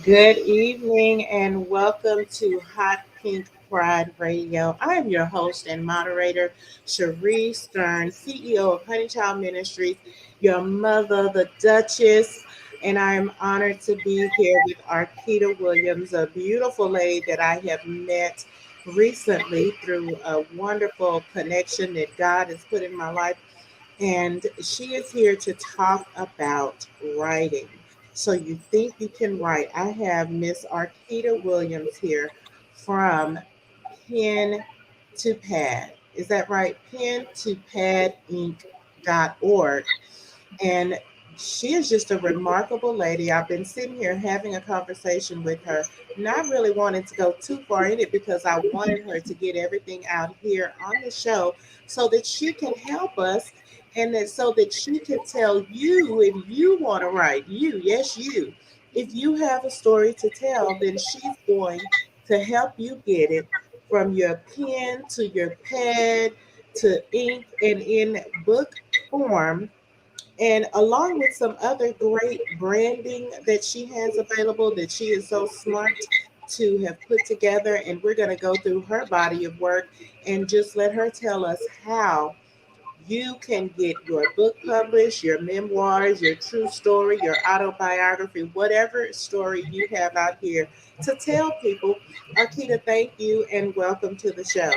Good evening and welcome to Hot Pink Pride Radio. I am your host and moderator, Cherie Stern, CEO of Honeychild Ministries, your mother, the Duchess, and I am honored to be here with Arketa Williams, a beautiful lady that I have met recently through a wonderful connection that God has put in my life. And she is here to talk about writing. So you think you can write? I have Miss Arketa Williams here from Pen to Pad. Is that right? Pen to Pad Inc.org. And she is just a remarkable lady. I've been sitting here having a conversation with her, not really wanting to go too far in it because I wanted her to get everything out here on the show so that she can help us and that so that she can tell you if you want to write, yes, you. If you have a story to tell, then she's going to help you get it from your pen to your pad to ink and in book form, and along with some other great branding that she has available that she is so smart to have put together. And we're going to go through her body of work and just let her tell us how you can get your book published, your memoirs, your true story, your autobiography, whatever story you have out here to tell people. Arketa, thank you and welcome to the show.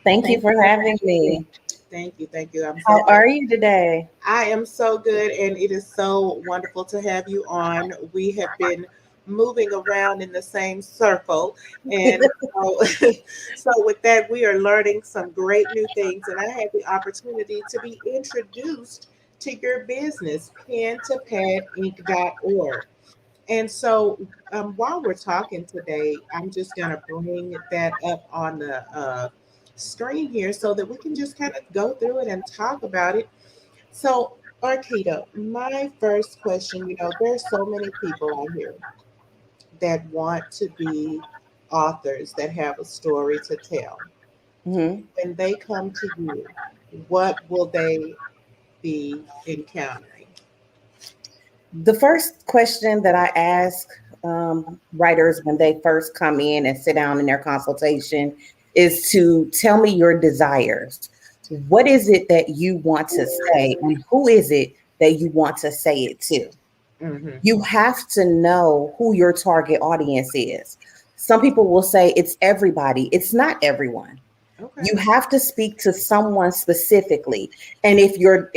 Thank you for having me. Thank you. Thank you. I'm so How glad. are you today? I am so good, and it is so wonderful to have you on. We have been moving around in the same circle, and so, so with that, we are learning some great new things. And I had the opportunity to be introduced to your business, pen2padinc.org. And so, while we're talking today, I'm just going to bring that up on the screen here so that we can just kind of go through it and talk about it. So, Arkita, my first question, there's so many people out here that want to be authors that have a story to tell. Mhm. When they come to you, what will they be encountering? The first question that I ask writers when they first come in and sit down in their consultation is to tell me your desires. What is it that you want to say, and who is it that you want to say it to? Mm-hmm. You have to know who your target audience is. Some people will say it's everybody, it's not everyone. Okay. You have to speak to someone specifically, and if you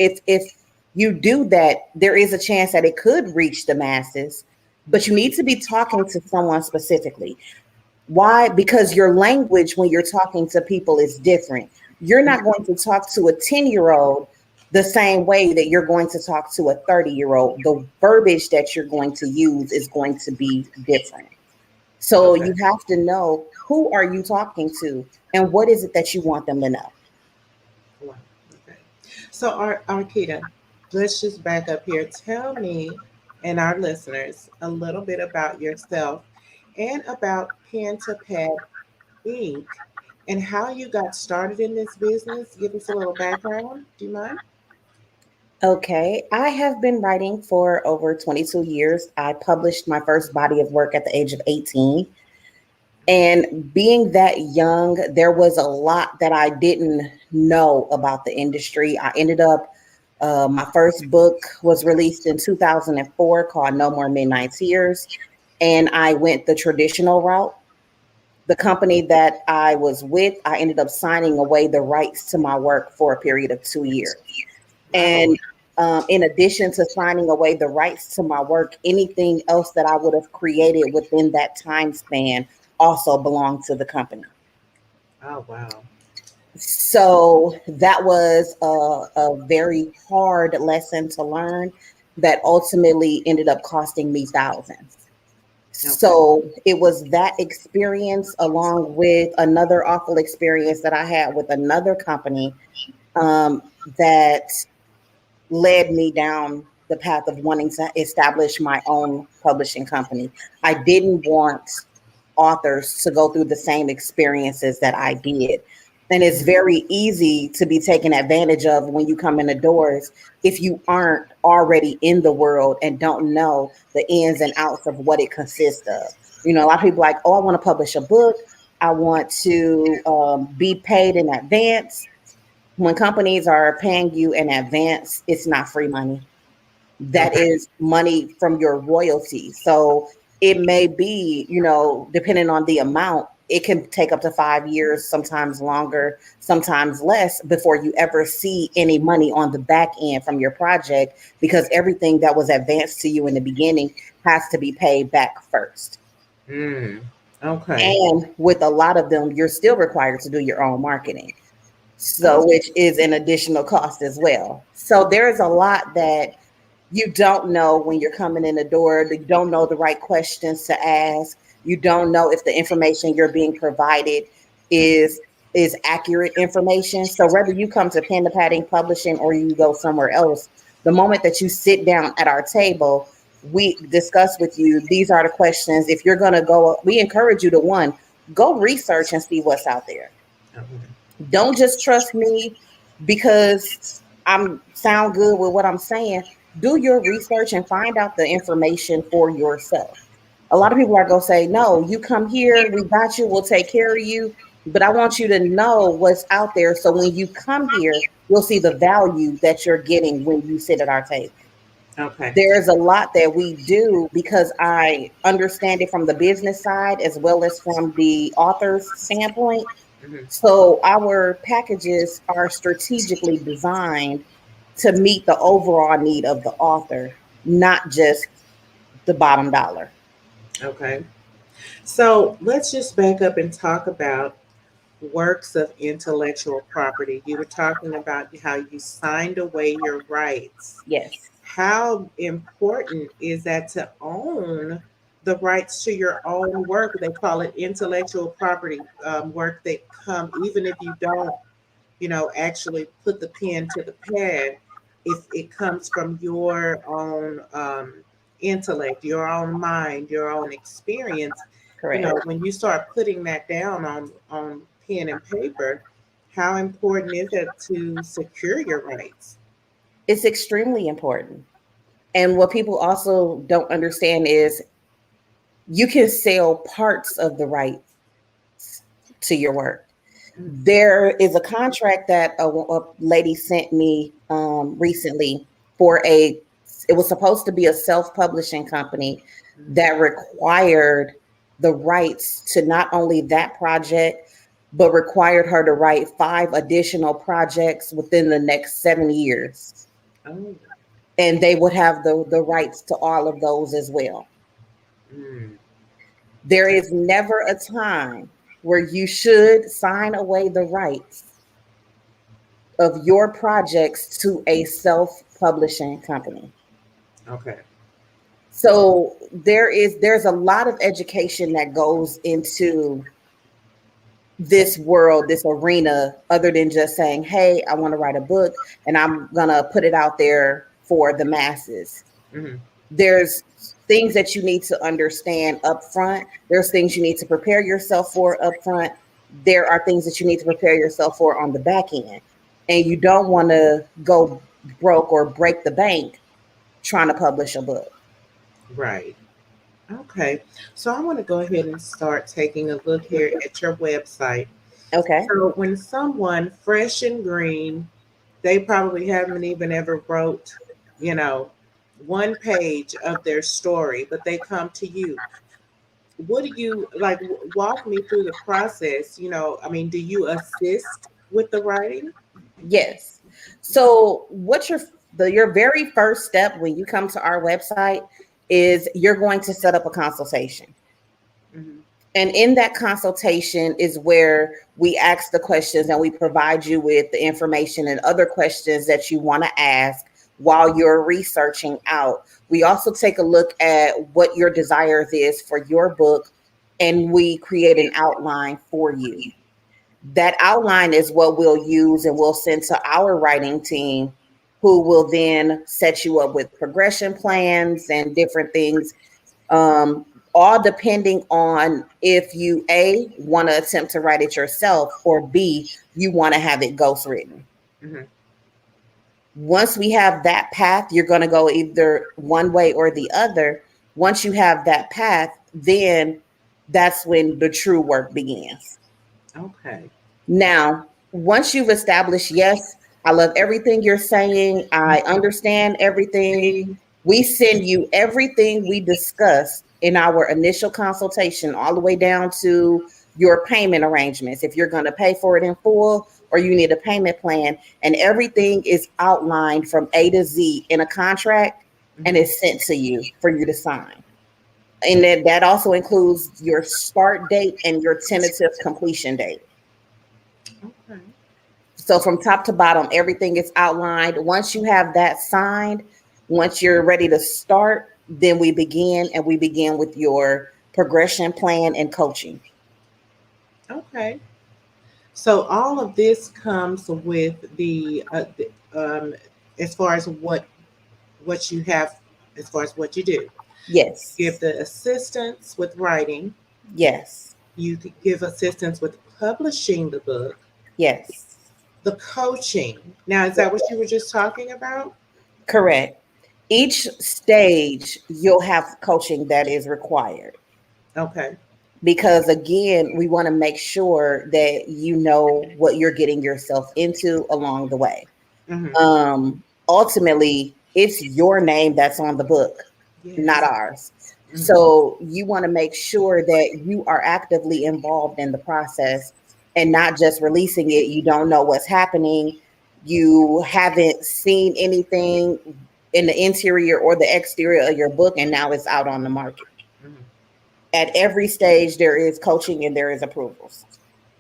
do that, there is a chance that it could reach the masses, but you need to be talking to someone specifically. Why? Because your language when you're talking to people is different. You're not going to talk to a 10-year-old the same way that you're going to talk to a 30-year-old. The verbiage that you're going to use is going to be different. So Okay. you have to know who are you talking to and what is it that you want them to know. Wow. Okay. So, Arkita, let's just back up here. Tell me and our listeners a little bit about yourself and about Pen to Pad Inc. and how you got started in this business. Give us a little background. Do you mind? Okay, I have been writing for over 22 years. I published my first body of work at the age of 18. And being that young, there was a lot that I didn't know about the industry. I ended up, my first book was released in 2004 called No More Midnight Tears. And I went the traditional route. The company that I was with, I ended up signing away the rights to my work for a period of 2 years. Wow. And in addition to signing away the rights to my work, anything else that I would have created within that time span also belonged to the company. Oh, wow. So that was a very hard lesson to learn that ultimately ended up costing me thousands. Okay. So it was that experience along with another awful experience that I had with another company um, that led me down the path of wanting to establish my own publishing company. I didn't want authors to go through the same experiences that I did. And it's very easy to be taken advantage of when you come in the doors if you aren't already in the world and don't know the ins and outs of what it consists of. You know, a lot of people like, oh, I want to publish a book. I want to be paid in advance. When companies are paying you in advance, it's not free money. That Okay. is money from your royalty. So it may be, you know, depending on the amount, it can take up to 5 years, sometimes longer, sometimes less, before you ever see any money on the back end from your project, because everything that was advanced to you in the beginning has to be paid back first. Mm. Okay. And with a lot of them, you're still required to do your own marketing. Oh, So, which is an additional cost as well. So, there is a lot that you don't know when you're coming in the door. You don't know the right questions to ask. You don't know if the information you're being provided is is accurate information. So whether you come to Pen to Padding Publishing or you go somewhere else, the moment that you sit down at our table, we discuss with you, these are the questions. If you're going to go, we encourage you to, one, go research and see what's out there. okay. Don't just trust me because I'm sound good with what I'm saying. Do your research and find out the information for yourself. A lot of people are going to say, no, you come here, we got you, we'll take care of you. But I want you to know what's out there. So when you come here, you'll see the value that you're getting when you sit at our table. Okay. There's a lot that we do because I understand it from the business side as well as from the author's standpoint. Hmm. So our packages are strategically designed to meet the overall need of the author, not just the bottom dollar. Okay. So let's just back up and talk about works of intellectual property. You were talking about how you signed away your rights. Yes, How important is that to own the rights to your own work? They call it intellectual property, work that come even if you don't, actually put the pen to the pad. If it comes from your own intellect, your own mind, your own experience, correct. when you start putting that down on pen and paper, how important is it to secure your rights? It's extremely important. And what people also don't understand is you can sell parts of the rights to your work. There is a contract that a lady sent me recently for it was supposed to be a self-publishing company that required the rights to not only that project, but required her to write 5 additional projects within the next 7 years. Oh. And they would have the rights to all of those as well. Mm. There is never a time where you should sign away the rights of your projects to a self-publishing company. Okay. So there's a lot of education that goes into this world, this arena, other than just saying, hey, I want to write a book and I'm gonna put it out there for the masses. Hmm. There's things that you need to understand up front. There's things you need to prepare yourself for up front. There are things that you need to prepare yourself for on the back end. And you don't want to go broke or break the bank trying to publish a book. Right. Okay. So I want to go ahead and start taking a look here at your website. Okay. So when someone fresh and green, they probably haven't even ever wrote, you know, one page of their story, but they come to you. What do you like? Walk me through the process. I mean, do you assist with the writing? Yes. So what your very first step when you come to our website is you're going to set up a consultation. Hmm. And in that consultation is where we ask the questions and we provide you with the information and other questions that you want to ask while you're researching out. We also take a look at what your desires is for your book and we create an outline for you. That outline is what we'll use and we'll send to our writing team, who will then set you up with progression plans and different things. all depending on if you A, want to attempt to write it yourself, or B, you want to have it ghostwritten. Mhm. Once we have that path, you're going to go either one way or the other. Once you have that path, then that's when the true work begins. Okay. Now, once you've established, yes, I love everything you're saying, I understand everything, we send you everything we discussed in our initial consultation, all the way down to your payment arrangements. If you're going to pay for it in full or you need a payment plan, and everything is outlined from A to Z in a contract and Mhm. it's sent to you for you to sign. And that also includes your start date and your tentative completion date. Okay. So from top to bottom, everything is outlined. Once you have that signed, once you're ready to start, then we begin, and we begin with your progression plan and coaching. Okay. So all of this comes with as far as what you have, as far as what you do. Give Yes. the assistance with writing. Yes. You could give assistance with publishing the book, Yes. the coaching. Now, is that what you were just talking about? Correct. Each stage, you'll have coaching that is required, Okay. because again, we want to make sure that you know what you're getting yourself into along the way. Mm-hmm. Ultimately, it's your name that's on the book, not Yes. ours. Mm-hmm. So you want to make sure that you are actively involved in the process and not just releasing it. You don't know what's happening. You haven't seen anything in the interior or the exterior of your book, and now it's out on the market. Mm-hmm. At every stage, there is coaching and there is approvals.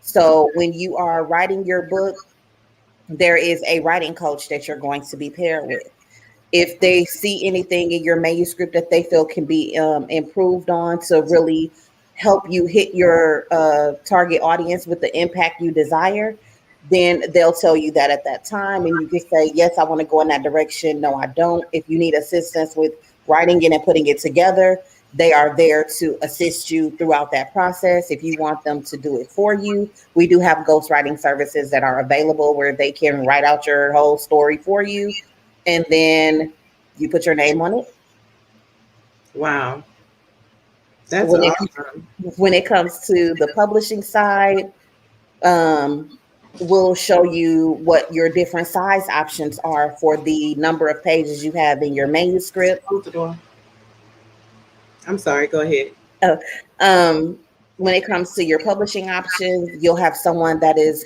So when you are writing your book, there is a writing coach that you're going to be paired with. If they see anything in your manuscript that they feel can be improved on to really help you hit your target audience with the impact you desire, then they'll tell you that at that time. And you can say, yes, I want to go in that direction. No, I don't. If you need assistance with writing it and putting it together, they are there to assist you throughout that process. If you want them to do it for you, we do have ghostwriting services that are available where they can write out your whole story for you, and then you put your name on it. Wow, that's When it awesome. when it comes to the publishing side, um, we'll show you what your different size options are for the number of pages you have in your manuscript. Close the door. I'm sorry. Go ahead. Uh, um, when it comes to your publishing options, you'll have someone that is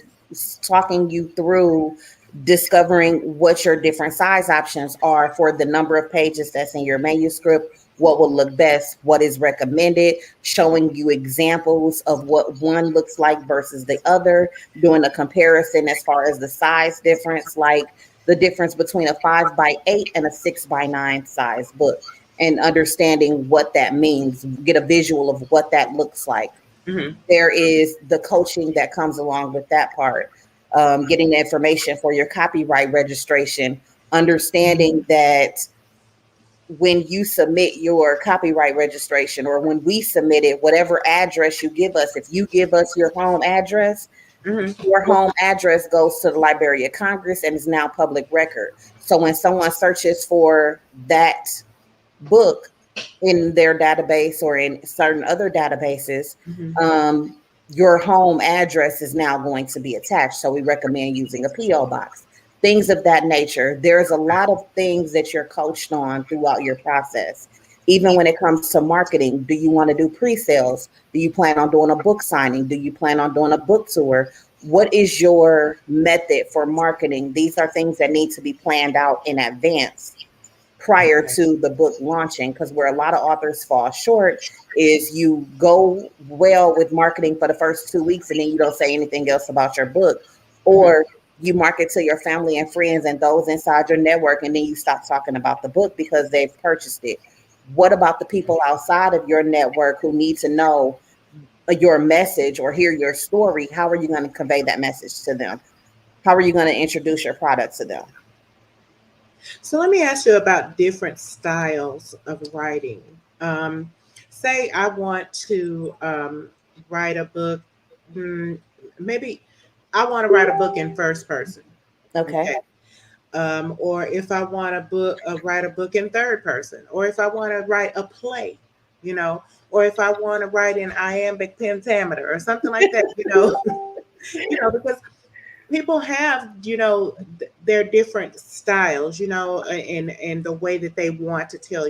talking you through discovering what your different size options are for the number of pages that's in your manuscript, what will look best, what is recommended, showing you examples of what one looks like versus the other, doing a comparison as far as the size difference, like the difference between a 5 by 8 and a 6 by 9 size book, and understanding what that means, get a visual of what that looks like. Mm-hmm. There is the coaching that comes along with that part, getting the information for your copyright registration, understanding that when you submit your copyright registration, or when we submit it, whatever address you give us, if you give us Mm-hmm. your home address goes to the Library of Congress and is now public record. So when someone searches for that book in their database or in certain other databases, Mm-hmm. um, your home address is now going to be attached. So we recommend using a PO box, things of that nature. There's a lot of things that you're coached on throughout your process. Even when it comes to marketing, do you want to do pre-sales? Do you plan on doing a book signing? Do you plan on doing a book tour? What is your method for marketing? These are things that need to be planned out in advance prior Okay. to the book launching, because where a lot of authors fall short is you go well with marketing for the first 2 weeks and then you don't say anything else about your book, Mm-hmm. or you market to your family and friends and those inside your network and then you stop talking about the book because they've purchased it. What about the people outside of your network who need to know your message or hear your story? How are you going to convey that message to them? How are you going to introduce your product to them? So let me ask you about different styles of writing. Um, say I want to write a book. mm, Maybe I want to write a book in first person. Okay. Okay. Or if I want write a book in third person, or if I want to write a play, you know, or if I want to write in iambic pentameter or something like that, because people have, their different styles, and the way that they want to tell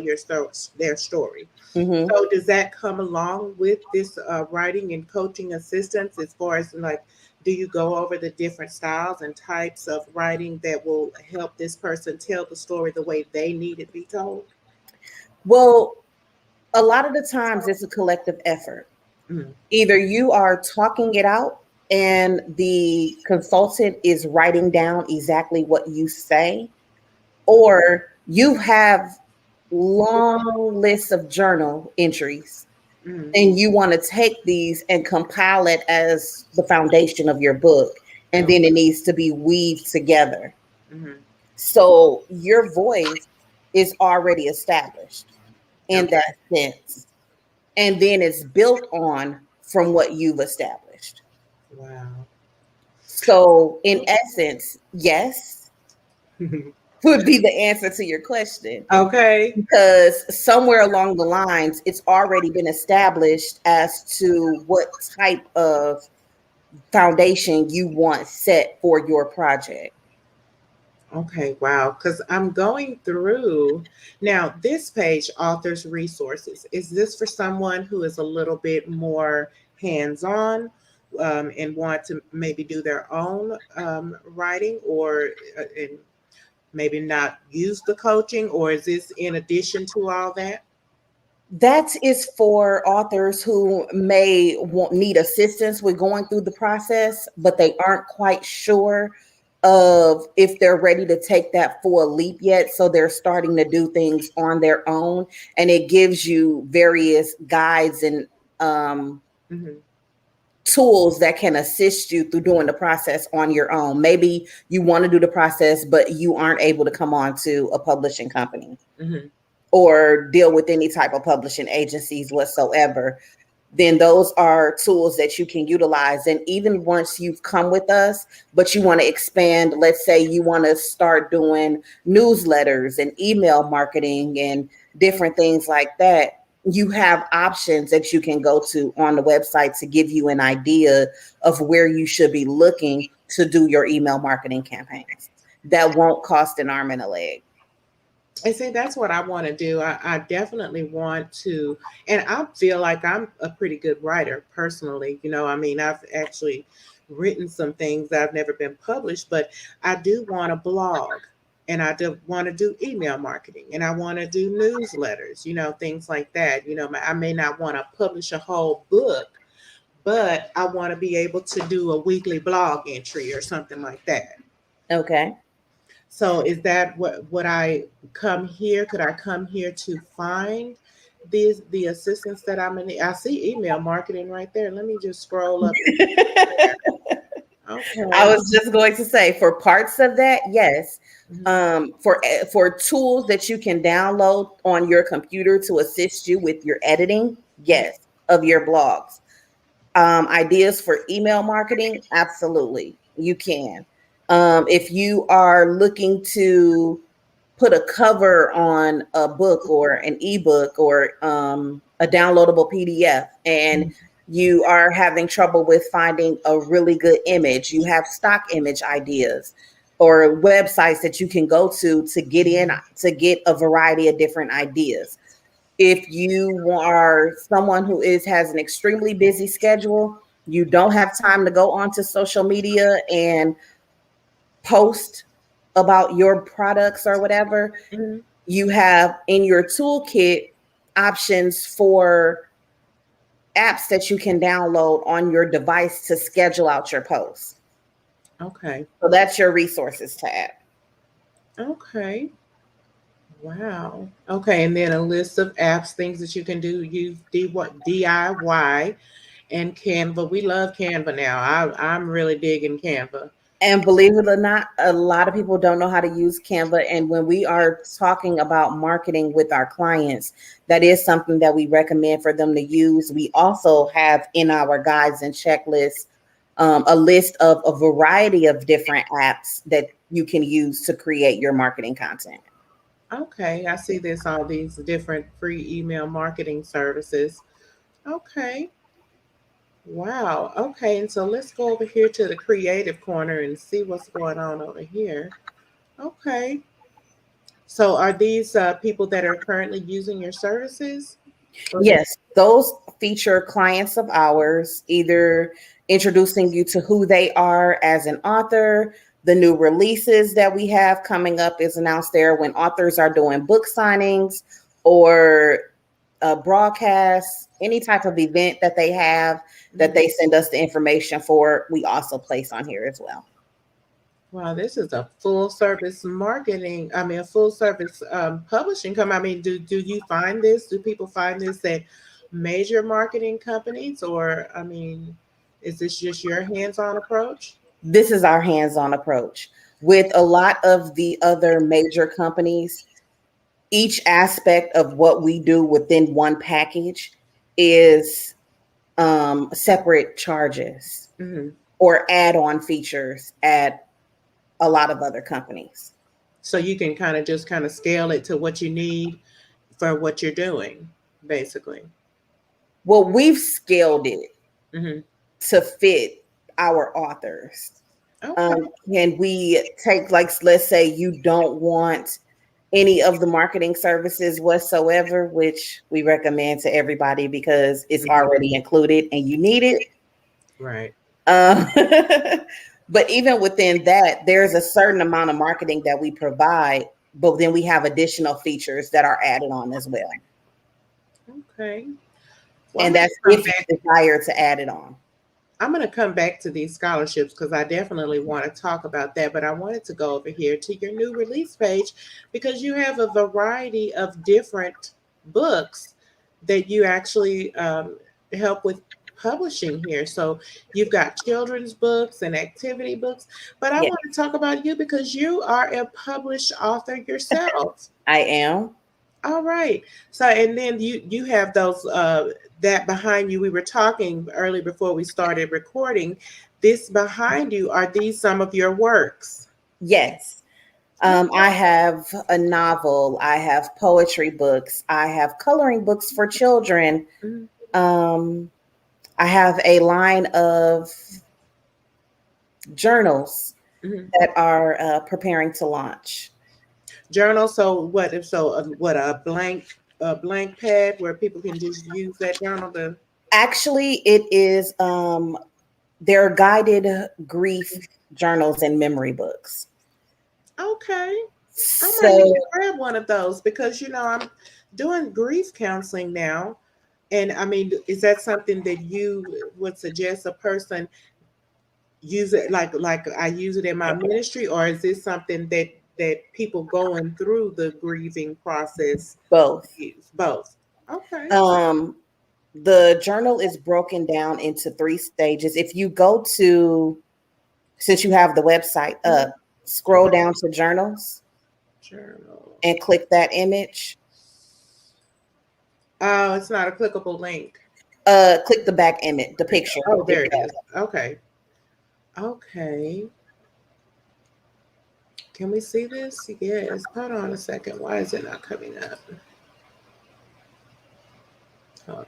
their story. Hmm. So does that come along with this writing and coaching assistance as far as like, do you go over the different styles and types of writing that will help this person tell the story the way they need it to be told? Well, a lot of the times it's a collective effort. Mm-hmm. Either you are talking it out and the consultant is writing down exactly what you say, or you have long lists of journal entries Mm-hmm. and you want to take these and compile it as the foundation of your book, and then it needs to be weaved together. Mm-hmm. So your voice is already established in Okay. that sense, and then it's built on from what you've established. Wow. So in essence, yes would be the answer to your question, Okay. because somewhere along the lines it's already been established as to what type of foundation you want set for your project. Okay, wow. Because I'm going through now this page, author's resources. Is this for someone who is a little bit more hands on, and want to maybe do their own writing, or and maybe not use the coaching? Or is this in addition to all that? That is for authors who may need assistance with going through the process, but they aren't quite sure of if they're ready to take that full leap yet. So they're starting to do things on their own, and it gives you various guides and Hmm. tools that can assist you through doing the process on your own. Maybe you want to do the process, but you aren't able to come on to a publishing company Hmm. or deal with any type of publishing agencies whatsoever. Then those are tools that you can utilize. And even once you've come with us, but you want to expand, let's say you want to start doing newsletters and email marketing and different things like that, you have options that you can go to on the website to give you an idea of where you should be looking to do your email marketing campaigns. That won't cost an arm and a leg. And see, that's what I want to do. I definitely want to, and I feel like I'm a pretty good writer personally. I mean, I've actually written some things that have never been published, but I do want to blog, and I do want to do email marketing, and I want to do newsletters, things like that. I may not want to publish a whole book, but I want to be able to do a weekly blog entry or something like that. Okay. So is that what I come here? Could I come here to find the assistance that I'm in? I see email marketing right there. Let me just scroll up and there. I Okay. was just going to say for parts of that, yes. Mhm. For tools that you can download on your computer to assist you with your editing, yes, of your blogs. Ideas for email marketing, absolutely, you can. If you are looking to put a cover on a book or an ebook or a downloadable PDF, and Mhm. you are having trouble with finding a really good image, you have stock image ideas or websites that you can go to get a variety of different ideas. If you are someone who has an extremely busy schedule, you don't have time to go onto social media and post about your products or whatever, Mhm. you have in your toolkit options for apps that you can download on your device to schedule out your posts. Okay. So that's your resources tab. Okay. Wow. Okay, and then a list of apps, things that you can do. Use DIY and Canva. We love Canva now. I'm really digging Canva. And believe it or not, a lot of people don't know how to use Canva. And when we are talking about marketing with our clients, that is something that we recommend for them to use. We also have in our guides and checklists a list of a variety of different apps that you can use to create your marketing content. Okay, I see this, all these different free email marketing services. Okay, wow. Okay, and so let's go over here to the creative corner and see what's going on over here. Okay, so are these people that are currently using your services? Or the, Yes, those feature clients of ours, either introducing you to who they are as an author. The new releases that we have coming up is announced there when authors are doing book signings or broadcasts, any type of event that they have that they send us the information for, we also place on here as well. wow, this is a full service marketing. I mean, a full service publishing company. I mean, do you find this? Do people find this at major marketing companies, or I mean, is this just your hands-on approach? This is our hands-on approach. With a lot of the other major companies, each aspect of what we do within one package is separate charges Hmm. or add-on features at a lot of other companies. So you can kind of scale it to what you need for what you're doing, basically. Well, we've scaled it Hmm. to fit our authors. Okay. And we take, like, let's say you don't want any of the marketing services whatsoever, which we recommend to everybody because it's Mhm. already included and you need it. Right. Um, but even within that, there's a certain amount of marketing that we provide, but then we have additional features that are added on as well. Okay. Well, And that's if you desire to add it on. I'm going to come back to these scholarships because I definitely want to talk about that. But I wanted to go over here to your new release page because you have a variety of different books that you actually help with publishing here. So you've got children's books and activity books. But I Yeah, want to talk about you because you are a published author yourself. I am. All right. So and then you have those that behind you. We were talking early before we started recording. This behind you, are these some of your works? Yes. I have a novel. I have poetry books. I have coloring books for children. Mhm. Um, I have a line of journals Mhm. that are preparing to launch. Journal. So what if so? What a blank pad where people can just use that journal to. Actually, it is they're guided grief journals and memory books. Okay, I might need So to grab one of those because I'm doing grief counseling now. And I mean, is that something that you would suggest a person use it like I use it in my ministry, or is this something that people going through the grieving process both. use? Both. Okay. Um, the journal is broken down into 3 stages. If you go to, since you have the website Mhm. up, scroll down to journals Journal. and click that image. Oh, it's not a clickable link. Click the back image, the picture. Oh, there it is. Okay. Okay. Can we see this? Yes. Hold on a second. Why is it not coming up? Hold on.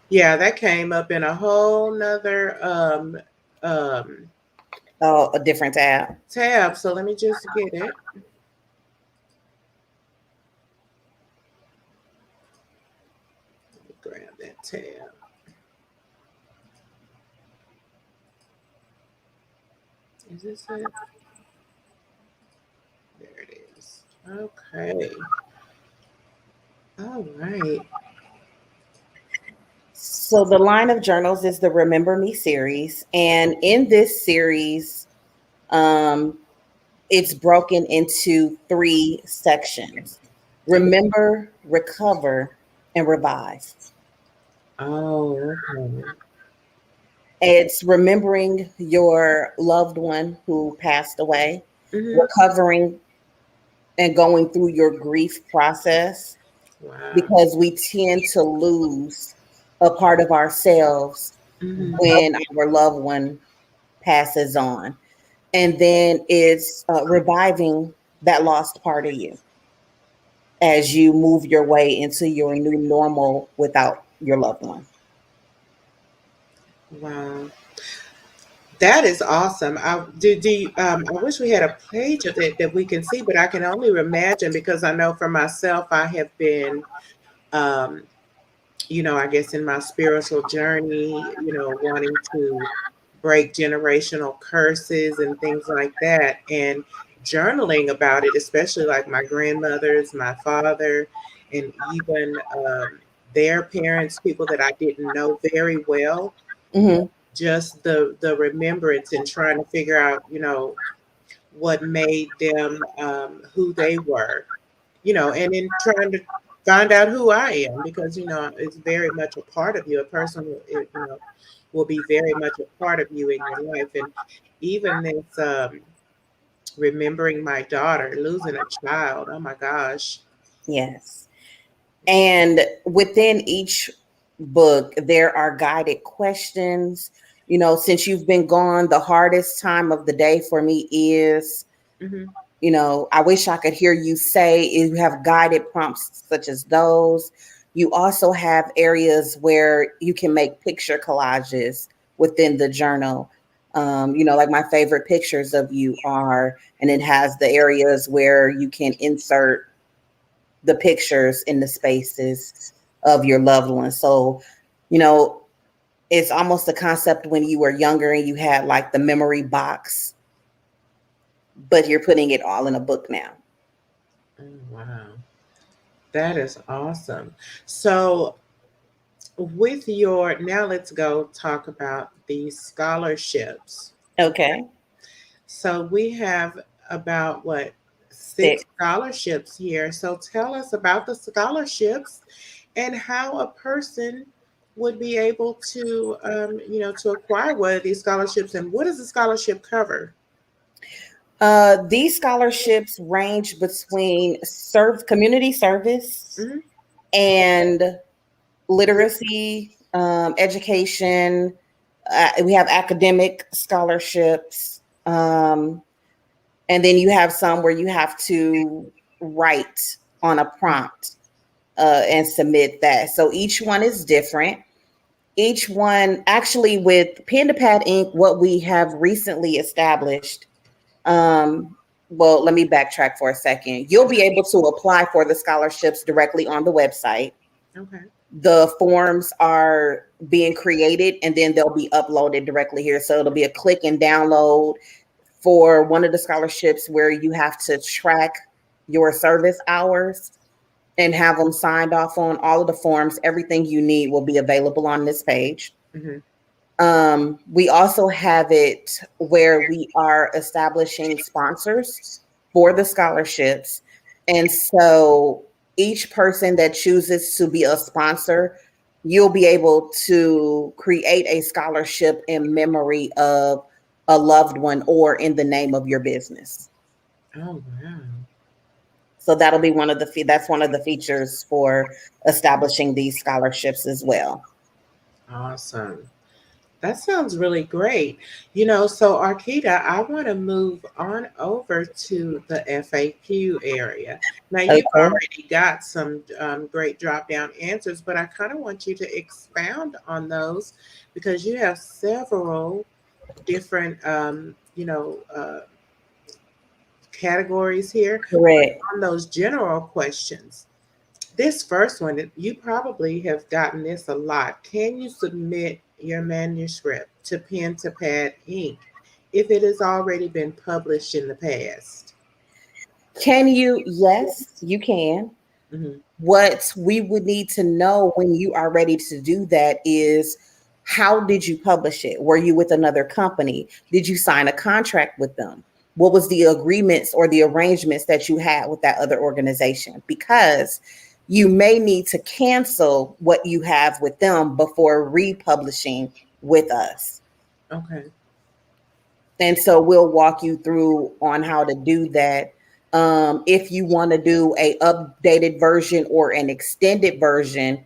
Yeah, that came up in a whole nother um Oh, a different tab. tab. So let me just get it. Let me grab that tab. Is this it? There it is. Okay. All right. So the line of journals is the Remember Me series, and in this series, um, it's broken into 3 sections: remember, recover, and revive. Oh, okay. It's remembering your loved one who passed away, Mm-hmm. recovering and going through your grief process, Wow. because we tend to lose a part of ourselves Mm-hmm. when our loved one passes on. And then it's reviving that lost part of you as you move your way into your new normal without your loved one. Wow. That is awesome. I wish we had a page of it that we can see, but I can only imagine because I know for myself, I have been, um, I guess in my spiritual journey, wanting to break generational curses and things like that, and journaling about it, especially like my grandmothers, my father, and even their parents, people that I didn't know very well, Hmm. just the remembrance and trying to figure out, what made them who they were, and in trying to find out who I am, because it's very much a part of you. A person will be very much a part of you in your life, and even this remembering my daughter losing a child. Oh my gosh. Yes. And within each book, there are guided questions. Since you've been gone, the hardest time of the day for me is, Hmm. I wish I could hear you say. You have guided prompts such as those. You also have areas where you can make picture collages within the journal. Like my favorite pictures of you are, and it has the areas where you can insert the pictures in the spaces of your loved ones. So, you know, it's almost a concept when you were younger and you had like the memory box, but you're putting it all in a book now. Oh, wow. That is awesome. So with your now, let's go talk about these scholarships. Okay. Okay. So we have about what, six Six. scholarships here. So tell us about the scholarships and how a person would be able to, to acquire one of these scholarships, and what does the scholarship cover? These scholarships range between community service Hmm. and literacy, education. We have academic scholarships. And then you have some where you have to write on a prompt and submit that. So each one is different. Each one, actually, with Pen to Pad Inc., what we have recently established. Um, well, let me backtrack for a second. You'll be able to apply for the scholarships directly on the website. Okay. The forms are being created and then they'll be uploaded directly here. So it'll be a click and download for one of the scholarships where you have to track your service hours and have them signed off on. All of the forms. Everything you need will be available on this page. Hmm. We also have it where we are establishing sponsors for the scholarships. And so each person that chooses to be a sponsor, you'll be able to create a scholarship in memory of a loved one or in the name of your business. Oh, wow. So that'll be that's one of the features for establishing these scholarships as well. Awesome. That sounds really great. So Arketa, I want to move on over to the FAQ area. Now, you've Okay. already got some great drop down answers, but I kind of want you to expound on those because you have several different, categories here. But Correct. on those general questions, this first one, you probably have gotten this a lot. Can you submit your manuscript to Pen to Pad Inc. if it has already been published in the past? Can you? Yes, you can. Hmm. What we would need to know when you are ready to do that is, how did you publish it? Were you with another company? Did you sign a contract with them? What was the agreements or the arrangements that you had with that other organization? Because you may need to cancel what you have with them before republishing with us. Okay. And so we'll walk you through on how to do that. If you want to do a updated version or an extended version,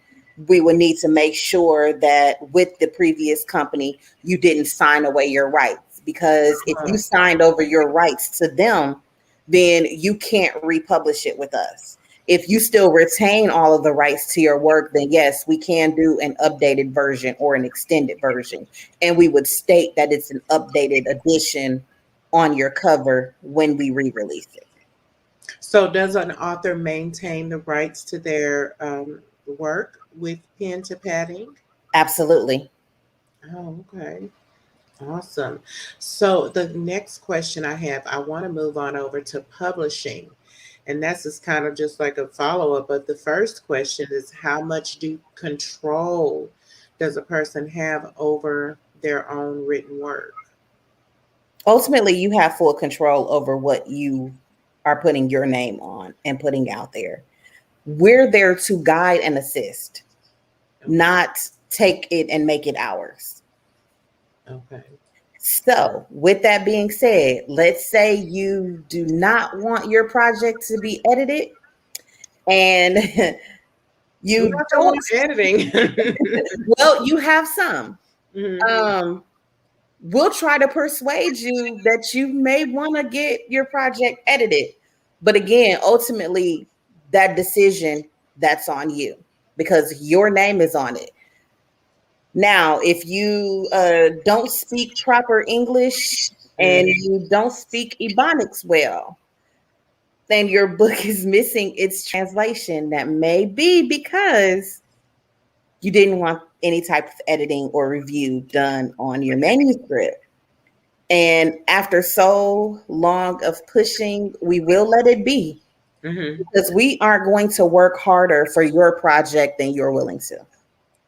we would need to make sure that with the previous company, you didn't sign away your rights. Because if you Uh, signed over your rights to them, then you can't republish it with us. If you still retain all of the rights to your work, then yes, we can do an updated version or an extended version. And we would state that it's an updated edition on your cover when we re-release it. so, does an author maintain the rights to their work with pen to padding? Absolutely. Oh, okay. Awesome. So, the next question I have, I want to move on over to publishing. And that's just kind of just like a follow up. But the first question is, how much do control does a person have over their own written work? Ultimately, you have full control over what you are putting your name on and putting out there. We're there to guide and assist, Okay. not take it and make it ours. Okay. So, with that being said, let's say you do not want your project to be edited and Who you doesn't don't, want editing? well, you have some. Mhm. Um, we'll try to persuade you that you may want to get your project edited. But again, ultimately, that decision, that's on you because your name is on it. Now, if you don't speak proper English and Mm. you don't speak Ebonics well, then your book is missing its translation. That may be because you didn't want any type of editing or review done on your manuscript. And after so long of pushing, we will let it be Mhm. because we aren't going to work harder for your project than you're willing to.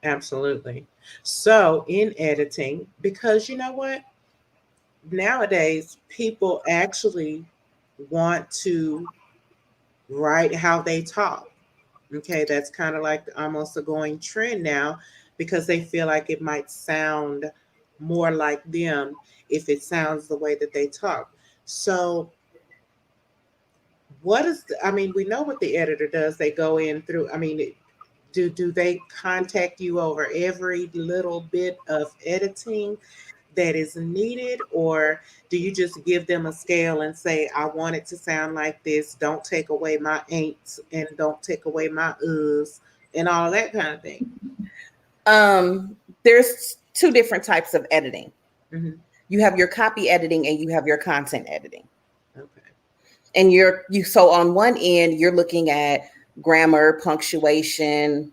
Absolutely. So, in editing, because you know what? Nowadays, people actually want to write how they talk. Okay, that's kind of like almost a going trend now because they feel like it might sound more like them if it sounds the way that they talk. So, what is I mean, we know what the editor does. They go in through, I mean, do they contact you over every little bit of editing that is needed, or do you just give them a scale and say, I want it to sound like this, don't take away my ain'ts and don't take away my uhs and all that kind of thing? There's two different types of editing. Hmm. You have your copy editing and you have your content editing. Okay. And you so on one end, you're looking at grammar, punctuation,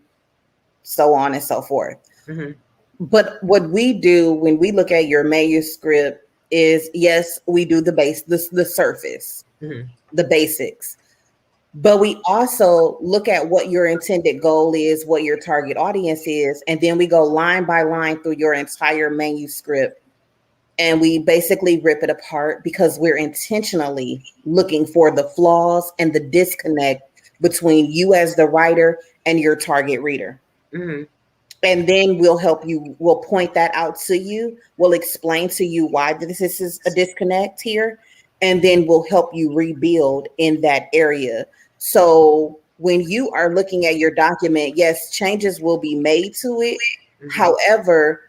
so on and so forth. Hmm. But what we do when we look at your manuscript is yes, we do the surface, Hmm. the basics. But we also look at what your intended goal is, what your target audience is, and then we go line by line through your entire manuscript and we basically rip it apart because we're intentionally looking for the flaws and the disconnect between you as the writer and your target reader. Hmm. And then we'll help you, we'll point that out to you, we'll explain to you why this is a disconnect here, and then we'll help you rebuild in that area. So when you are looking at your document, yes, changes will be made to it. Hmm. However,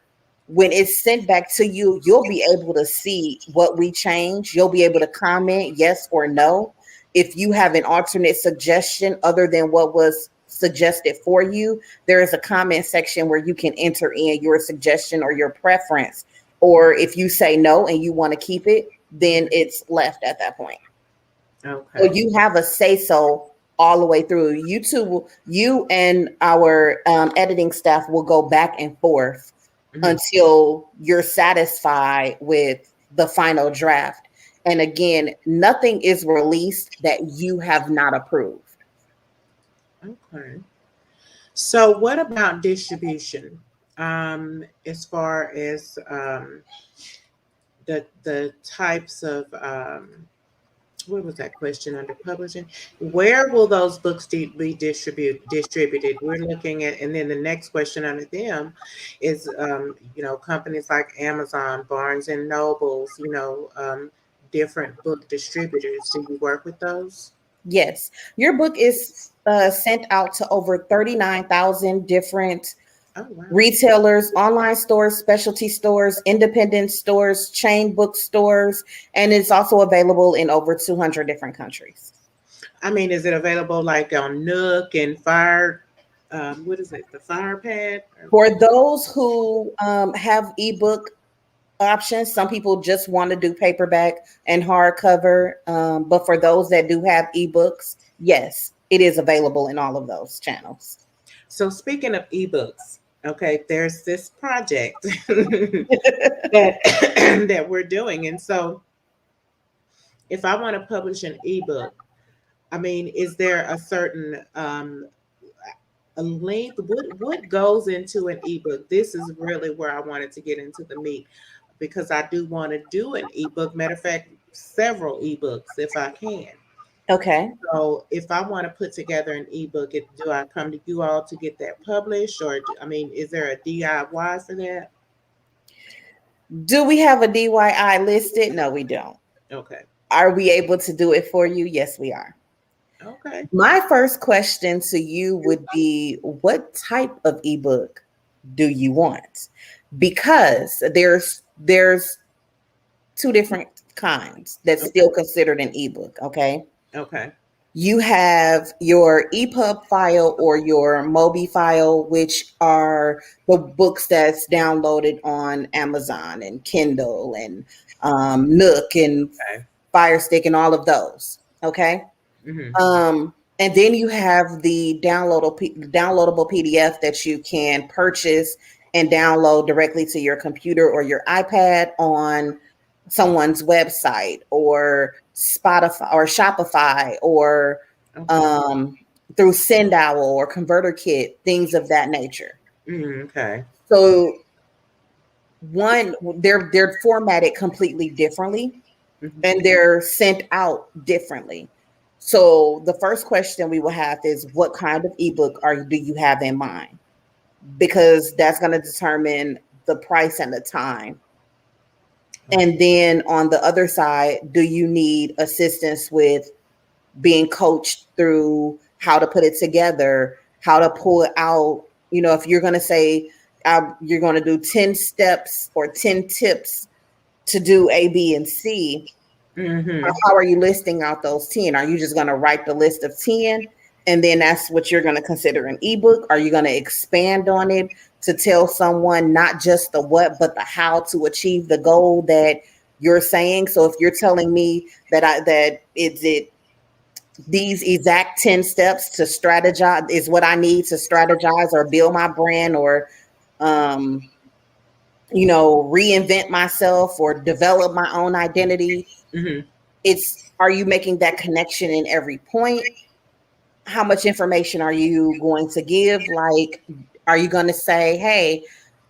when it's sent back to you, you'll be able to see what we change. You'll be able to comment yes or no. If you have an alternate suggestion other than what was suggested for you, there is a comment section where you can enter in your suggestion or your preference. Or if you say no and you want to keep it, then it's left at that point. So Okay. you have a say so all the way through. You and our editing staff will go back and forth Hmm. until you're satisfied with the final draft. And again, nothing is released that you have not approved. Okay. So, what about distribution? As far as the types of what was that question under publishing? Where will those books be distributed? We're looking at, and then the next question under them is, companies like Amazon, Barnes and Nobles, different book distributors. Do you work with those? Yes, your book is sent out to over 39,000 different Oh, wow. retailers, online stores, specialty stores, independent stores, chain bookstores, and it's also available in over 200 different countries. I mean, is it available like on Nook and Fire? What is it? The FirePad? For those who have ebook options, some people just want to do paperback and hardcover. But for those that do have ebooks, yes, it is available in all of those channels. So speaking of ebooks, okay, there's this project that that we're doing, and so if I want to publish an ebook, I mean, is there a certain a length? What goes into an ebook? This is really where I wanted to get into the meat because I do want to do an ebook. Matter of fact, several ebooks if I can. Okay. So if I want to put together an ebook, do I come to you all to get that published, or I mean, is there a DIY for that? Do we have a DIY listed? No, we don't. Okay. Are we able to do it for you? Yes, we are. Okay. My first question to you would be, what type of ebook do you want? Because there's two different kinds that's still considered an ebook, okay? Okay. You have your EPUB file or your Mobi file, which are the books that's downloaded on Amazon and Kindle and Nook and Okay. Fire Stick and all of those, okay? And then you have the downloadable PDF that you can purchase and download directly to your computer or your iPad on someone's website or Spotify or Shopify or through SendOwl or ConverterKit, things of that nature. Okay. So they're formatted completely differently and they're sent out differently. So the first question we will have is, what kind of ebook do you have in mind? Because that's going to determine the price and the time. And then on the other side, do you need assistance with being coached through how to put it together, how to pull it out? You know, if you're going to say you're going to do 10 steps or 10 tips to do A, B, and C, how are you listing out those 10? Are you just going to write the list of 10 and then that's what you're going to consider an ebook? Are you going to expand on it to tell someone not just the what, but the how to achieve the goal that you're saying? So if you're telling me that these exact 10 steps to strategize is what I need to strategize or build my brand or reinvent myself or develop my own identity. Are you making that connection in every point? How much information are you going to give? Like, are you going to say, hey,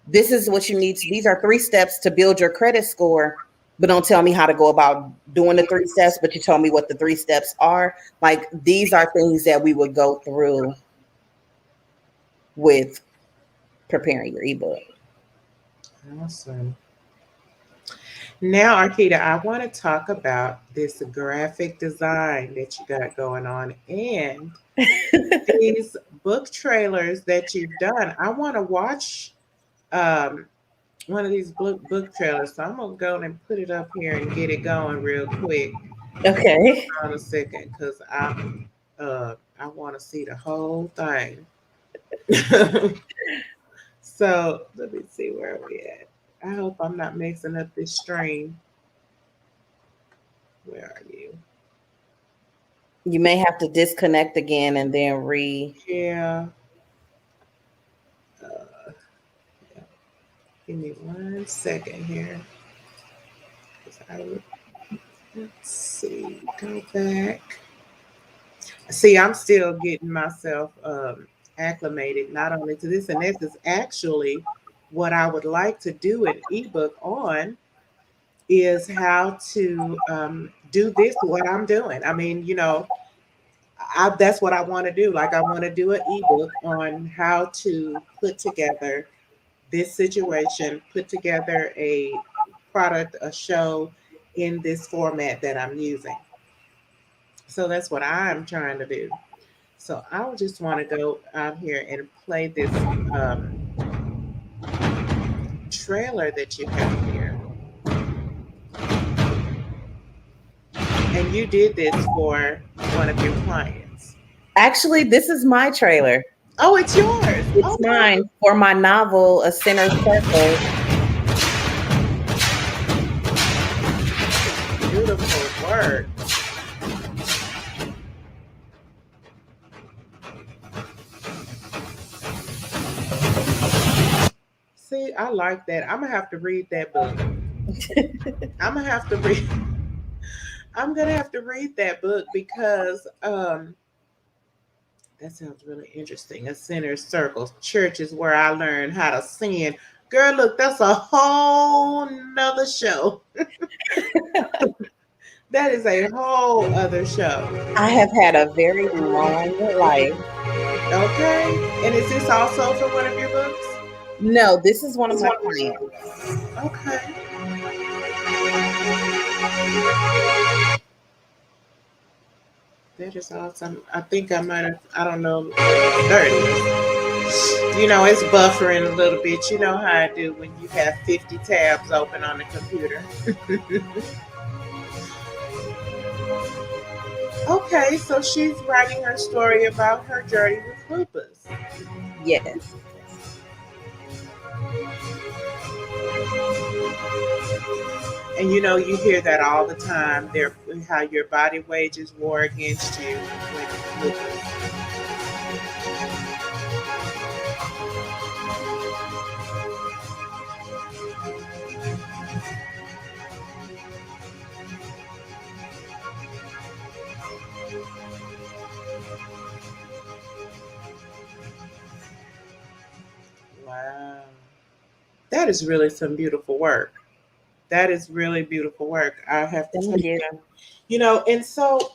this is what you need to, these are 3 steps to build your credit score, but don't tell me how to go about doing the 3 steps, but you tell me what the 3 steps are. Like, these are things that we would go through with preparing your ebook. Awesome. Now, Arketa, I want to talk about this graphic design that you got going on and these book trailers that you've done. I want to watch one of these book trailers. So I'm going to go and put it up here and get it going real quick. Okay. Hold on a second, because I want to see the whole thing. So let me see where we at. I hope I'm not mixing up this stream. Where are you? You may have to disconnect again and then Yeah. Yeah. Give me 1 second here. Let's see. Go back. See, I'm still getting myself acclimated not only to this, and this is actually what I would like to do an ebook on is how to do this what I'm doing. I mean, that's what I want to do. Like I want to do an ebook on how to put together this situation, put together a product, a show in this format that I'm using. So that's what I'm trying to do. So I would just want to go out here and play this um, trailer that you have here. And you did this for one of your clients. Actually, this is my trailer. Oh, it's yours. It's Okay. mine for my novel, A Sinner's Circle. Beautiful work. See, I like that. I'm gonna have to read that book. I'm gonna have to read. I'm gonna have to read that book because that sounds really interesting. A sinner's circle. Church is where I learned how to sin. Girl, look, that's a whole nother show. That is a whole other show. I have had a very long life. Okay. And is this also from one of your books? No, this is one of my clients. Okay. That is awesome. I think I might have, I don't know. There it is. It's buffering a little bit. You know how I do when you have 50 tabs open on the computer. Okay, so she's writing her story about her journey with lupus. Yes. And you hear that all the time. There, how your body wages war against you with lupus. Wow, that is really some beautiful work. That is really beautiful work. I have to Thank say you. that. And so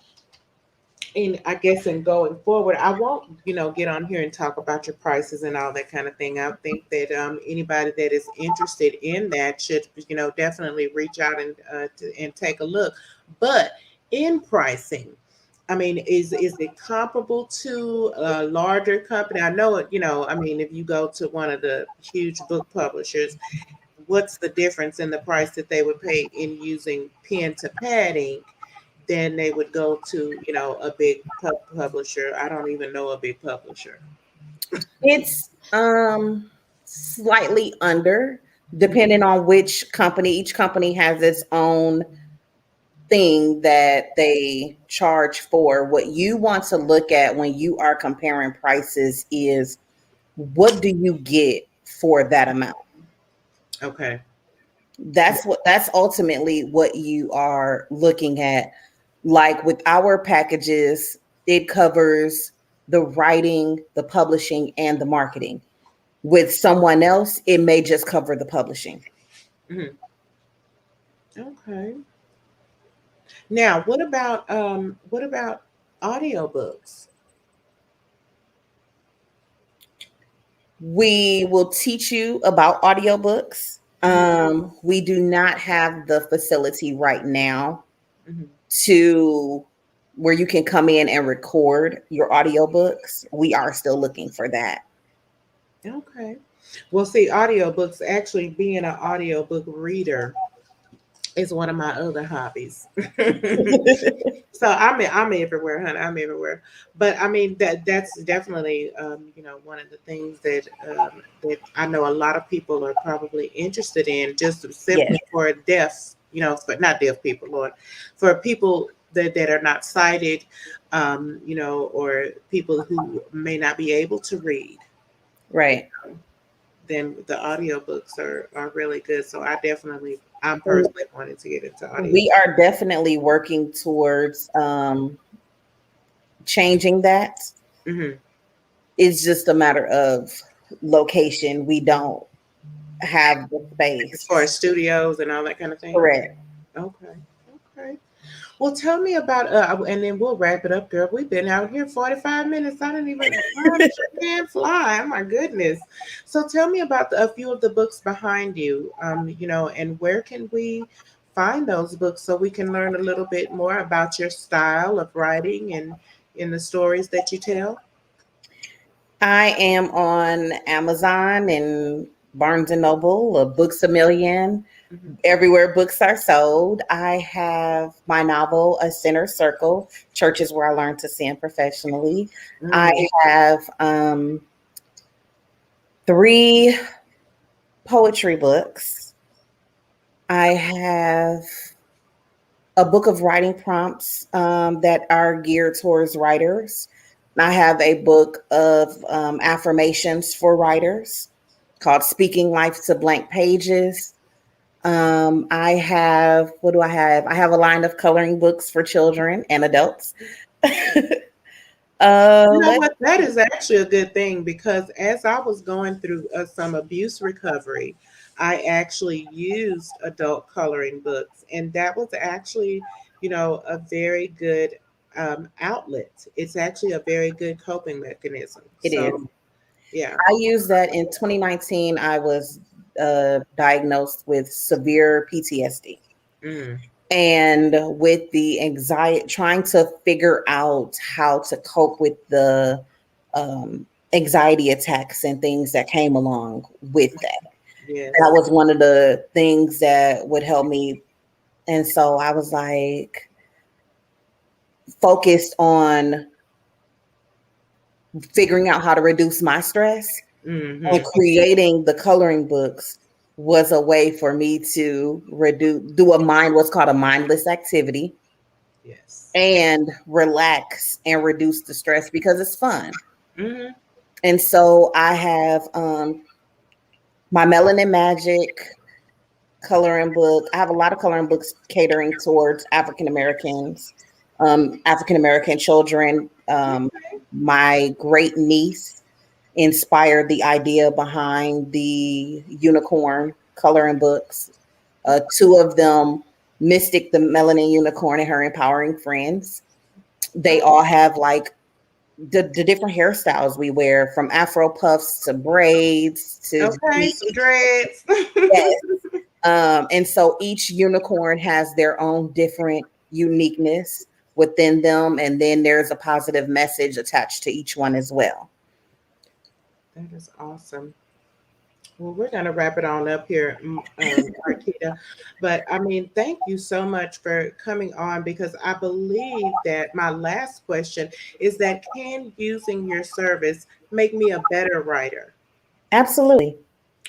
and I guess in going forward, I won't, get on here and talk about your prices and all that kind of thing. I think that anybody that is interested in that should, definitely reach out and take a look. But in pricing, I mean, is it comparable to a larger company? I know it. I mean, if you go to one of the huge book publishers, what's the difference in the price that they would pay in using pen to pad ink? Then they would go to a big publisher. I don't even know a big publisher. It's slightly under, depending on which company. Each company has its own thing that they charge for. What you want to look at when you are comparing prices is what do you get for that amount? Okay. That's ultimately what you are looking at. Like with our packages, it covers the writing, the publishing, and the marketing. With someone else, it may just cover the publishing. Mhm. Okay. Now, what about audiobooks? We will teach you about audiobooks. Mhm. We do not have the facility right now Mhm. to where you can come in and record your audiobooks. We are still looking for that. Okay. Well, see, audiobooks, actually being an audiobook reader is one of my other hobbies. So I'm everywhere, honey. I'm everywhere. But I mean that's definitely one of the things that I know a lot of people are probably interested in, just Yes, simply for deaf, but not deaf people, Lord, for people that are not sighted, or people who may not be able to read. You right. know, then the audiobooks are really good. So I'm personally wanting to get into audio. We are definitely working towards changing that. Hmm. It's just a matter of location. We don't have the As far space. as studios and all that kind of thing. Correct. Okay. Okay. Well, tell me about and then we'll wrap it up, girl. We've been out here 45 minutes. I didn't even time fly. Oh my goodness. So tell me about a few of the books behind you. And where can we find those books so we can learn a little bit more about your style of writing and in the stories that you tell? I am on Amazon and Barnes and Noble, Books a Million, Mhm. everywhere books are sold. I have my novel, A Center Circle, Churches Where I Learned to Sing Professionally. I Mm, have three poetry books. I have a book of writing prompts that are geared towards writers. I have a book of affirmations for writers called Speaking Life to Blank Pages. I have, what do I have? I have a line of coloring books for children and adults. You know Let's what? That see. is actually a good thing because as I was going through some abuse recovery, I actually used adult coloring books, and that was actually, a very good outlet. It's actually a very good coping mechanism. It is. So, yeah. I used that in 2019. I was diagnosed with severe PTSD. Mm, And with the anxiety, trying to figure out how to cope with the anxiety attacks and things that came along with that. That yes. was one of the things that would help me. And so I was like focused on figuring out how to reduce my stress, and Mm-hmm. creating the coloring books was a way for me to do a mind, what's called a mindless activity, Yes. and relax and reduce the stress because it's fun. Mm-hmm. And so I have my Melanin Magic coloring book. I have a lot of coloring books catering towards African Americans, African American children. My great niece inspired the idea behind the unicorn coloring books. Two of them, Mystic, the Melanin Unicorn, and her empowering friends. They Okay. all have like the different hairstyles we wear, from Afro puffs to braids to Okay. Some beads. dreads. Yes. And so each unicorn has their own different uniqueness within them. And then there's a positive message attached to each one as well. That is awesome. Well, we're going to wrap it on up here, Arketa. But I mean, thank you so much for coming on because I believe that my last question is that can using your service make me a better writer? Absolutely.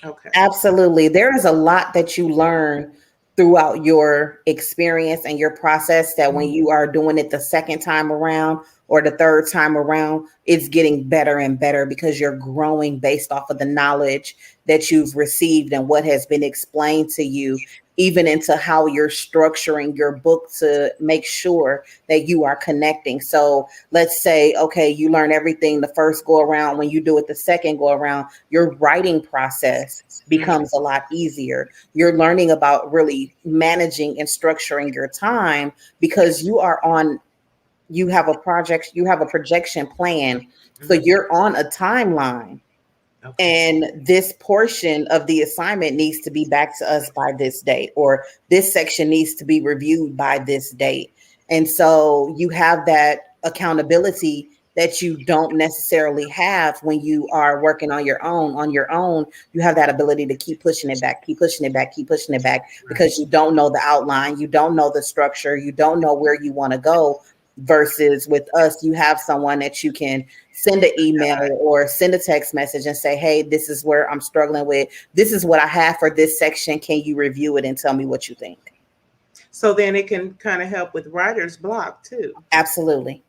Okay. Absolutely. There is a lot that you learn throughout your experience and your process that when Mhm. you are doing it the second time around or the third time around, it's getting better and better because you're growing based off of the knowledge that you've received and what has been explained to you, even into how you're structuring your book to make sure that you are connecting. So let's say, okay, you learn everything the first go around. When you do it the second go around, your writing process Mm, becomes a lot easier. You're learning about really managing and structuring your time because you have a project, you have a projection plan. So mhm. you're on a timeline. Okay. And this portion of the assignment needs to be back to us by this date, or this section needs to be reviewed by this date. And so you have that accountability that you don't necessarily have when you are working on your own. On your own, you have that ability to keep pushing it back, keep pushing it back, keep pushing it back, Right. because you don't know the outline, you don't know the structure, you don't know where you want to go. Versus with us, you have someone that you can send an email or send a text message and say, hey, this is where I'm struggling with. This is what I have for this section. Can you review it and tell me what you think? So then it can kind of help with writer's block too. Absolutely.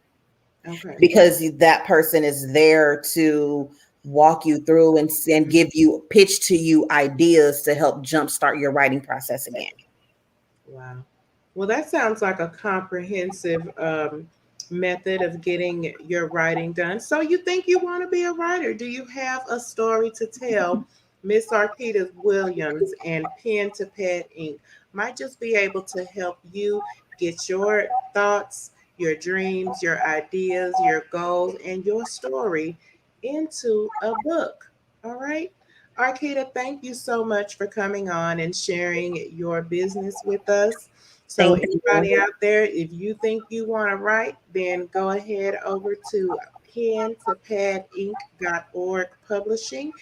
Okay. Because that person is there to walk you through and give you, pitch to you ideas to help jumpstart your writing process again. Wow. Well, that sounds like a comprehensive method of getting your writing done. So, you think you want to be a writer? Do you have a story to tell? Miss Arketa Williams and Pen to Pad Inc. might just be able to help you get your thoughts, your dreams, your ideas, your goals, and your story into a book. All right. Arketa, thank you so much for coming on and sharing your business with us. So, Thank you. anybody out there, if you think you want to write, then go ahead over to pen2padinc.org publishing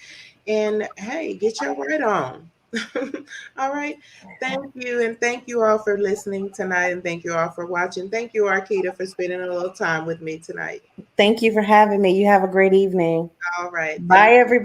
and hey, get your word on. All right. Thank you. And thank you all for listening tonight. And thank you all for watching. Thank you, Arketa, for spending a little time with me tonight. Thank you for having me. You have a great evening. All right. Thank Bye, everybody.